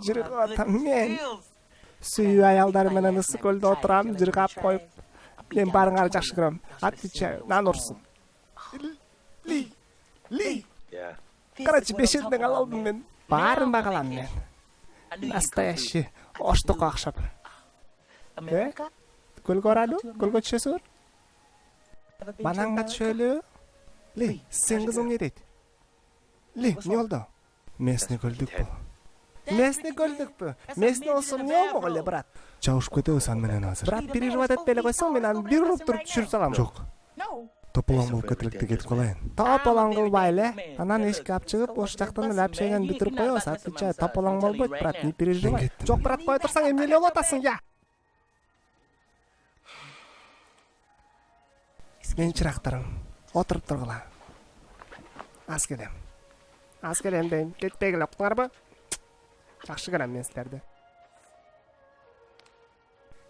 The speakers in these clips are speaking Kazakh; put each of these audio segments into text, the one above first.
Жыргап атам мен. Сүйүү аялдар менен ысык көлдө отурам, жыргап коюп. Мен барыңар жакшы көрөм. Отвечаю, нан урсун. Ли. Короче, бешерден ала алдым мен. Баарын багалам мен. Настоящий оштукка окшоп. Көлгө баралы? Көлгө түшөсүңөр? Бананга түшөлү? Ли, сен кызың не дейт? Ли, не болду? Местный көлдүкпү. Местный көлдүкпү? Местный болсо эмне болмок эле, брат? Чабышып кетебиз аны менен азыр. Брат, переживать этпей эле койсоң, мен аны бир уруп туруп түшүрүп салам. Жок. Тополоң болуп кетилекте кетип калайын. Тополоң кылбай эле. Анан эшикке алып чыгып, ош жактан эле общениени бүтүрүп коебуз. Отвечаю, тополоң болбойт, брат, не переживай. Жок, брат, кое турсаң эмне эле болуп атасың, я? Мен чырактарым, отуруп тургула. Аз келем дейм, кетпей келе уктуңарбы? Жакшы көрөм мен силерди.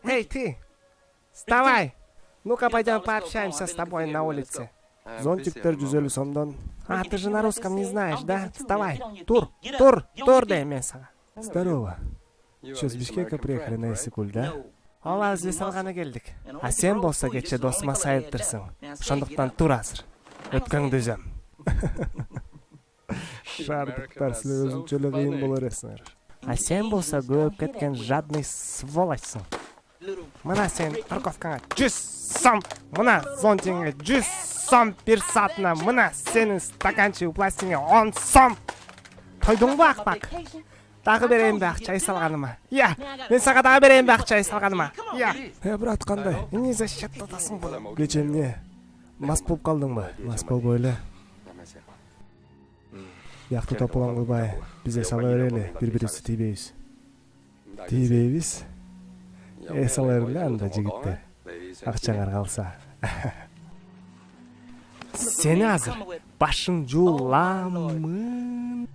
Эй, ты! Вставай! Ну-ка, пойдем пообщаемся с тобой на улице. Зонтиктер 150 сомдон. А, ты же на русском не знаешь, да? Вставай! Тур дейм мен сага. Здорово. Что, с Бишкека приехали на Исыкуль, да? Ооба, здесь алганы келдик. А сен болсо кече досума сайыптырсың. Ошондуктан тур азыр. Өткөңдү үзөм. Шардыктар, силер өзүнчө эле кыйын боло бересиңер. А сен болсо көп кеткен жадный сволочсың. Мына сен парковкаңа 100 сом, мына зонтиңе 100 сом бир саатына, мына сенин стаканчык пластиңе 10 сом. Тойдуңбу, акпак? Дагы берейинби акчай салганыма? Я, мен сага дагы берейинби акчай салганыма? Я. Брат, кандай? Эмне за счет атасың бу? Кече эмне? Мас болуп калдыңбы? Мас болбой эле. Бияқты тополоң кылбай, бизе сала берели, бири-бирибизди тийбейбиз. Тийбейбиз? Сала бергиле анда жигиттер. Акчаңар калса. Сени азыр башың жууламын.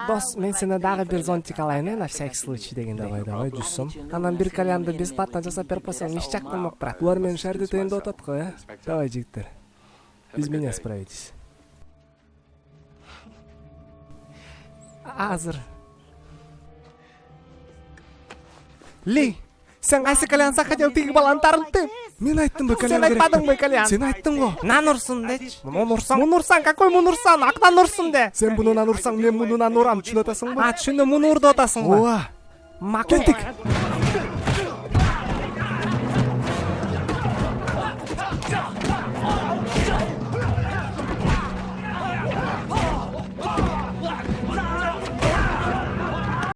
Дос, мен сени дагы бир зонтик алайын, на всякий случай деген. Давай, 100 сом. Анан бир кальянды бесплатно жасап берип койсоң, иш жактырмак, брат. Булар менин шарды тыйындап атат го, Давай, жигиттер. Без меня справитесь. Азыр. Ли, сен кайсы кальянса хотел тиги баланы тарылтып? Мен айттымбы кальян керек? Сен айтпадыңбы кальян? Сен айттың го. Нан урсун дечи. Мун урсаң, какой мун урсаң? Актан урсун де. Сен мунунан урсаң, мен мунунан урам, түшүнүп атасың бы? Түшүндүм, муну урду атасың го. Ооба. Кеттик.